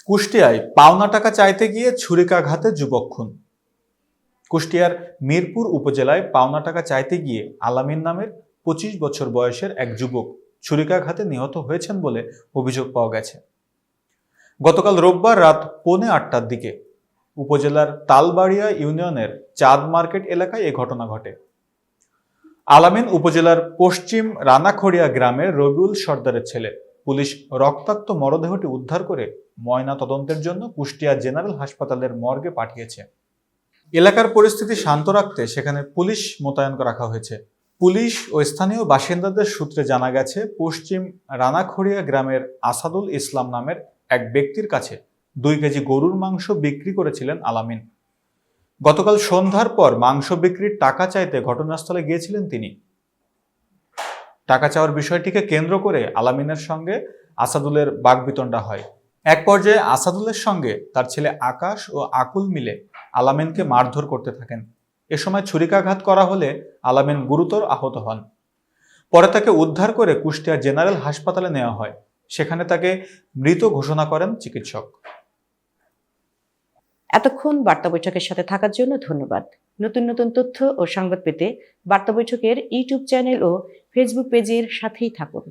কুষ্টিয়ায় পাওনা টাকা চাইতে গিয়ে ছুরিকাঘাতে যুবক খুন। কুষ্টিয়ার মিরপুর উপজেলায় পাওনা টাকা চাইতে গিয়ে আলামিন নামের ২৫ বছর বয়সের এক যুবক ছুরিকাঘাতে নিহত হয়েছেন বলে অভিযোগ পাওয়া গেছে। গতকাল রোববার রাত 8:45টার দিকে উপজেলার তালবাড়িয়া ইউনিয়নের চাঁদ মার্কেট এলাকায় এ ঘটনা ঘটে। আলামিন উপজেলার পশ্চিম রানাখড়িয়া গ্রামের রবিউল সর্দারের ছেলে। পুলিশ রক্তাক্ত মরদেহটি উদ্ধার করে ময়না তদন্তের জন্য কুষ্টিয়া জেনারেল হাসপাতালের মর্গে পাঠিয়েছে। এলাকার পরিস্থিতি শান্ত রাখতে সেখানে পুলিশ মোতায়েন রাখা হয়েছে। পুলিশ ও স্থানীয় বাসিন্দাদের সূত্রে জানা গেছে, পশ্চিম রানাখড়িয়া গ্রামের আসাদুল ইসলাম নামের এক ব্যক্তির কাছে 2 কেজি গরুর মাংস বিক্রি করেছিলেন আলামিন। গতকাল সন্ধ্যার পর মাংস বিক্রির টাকা চাইতে ঘটনাস্থলে গিয়েছিলেন তিনি। টাকা চাওয়ার বিষয়টিকে কেন্দ্র করে আলামিনের সঙ্গে আসাদুলের বাকবিতণ্ডা হয়। এক পর্যায়ে আসাদুলের সঙ্গে তার ছেলে আকাশ ও আকুল মিলে আলামিনকে মারধর করতে থাকেন। এ সময় ছুরিকাঘাত করা হলে আলামিন গুরুতর আহত হন। পরে তাকে উদ্ধার করে কুষ্টিয়া জেনারেল হাসপাতালে নেওয়া হয়। সেখানে তাকে মৃত ঘোষণা করেন চিকিৎসক। এতক্ষণ বার্তা বৈঠকের সাথে থাকার জন্য ধন্যবাদ। নতুন নতুন তথ্য ও সংবাদ পেতে বার্তা বৈঠকের ইউটিউব চ্যানেল ও ফেসবুক পেজের সাথেই থাকুন।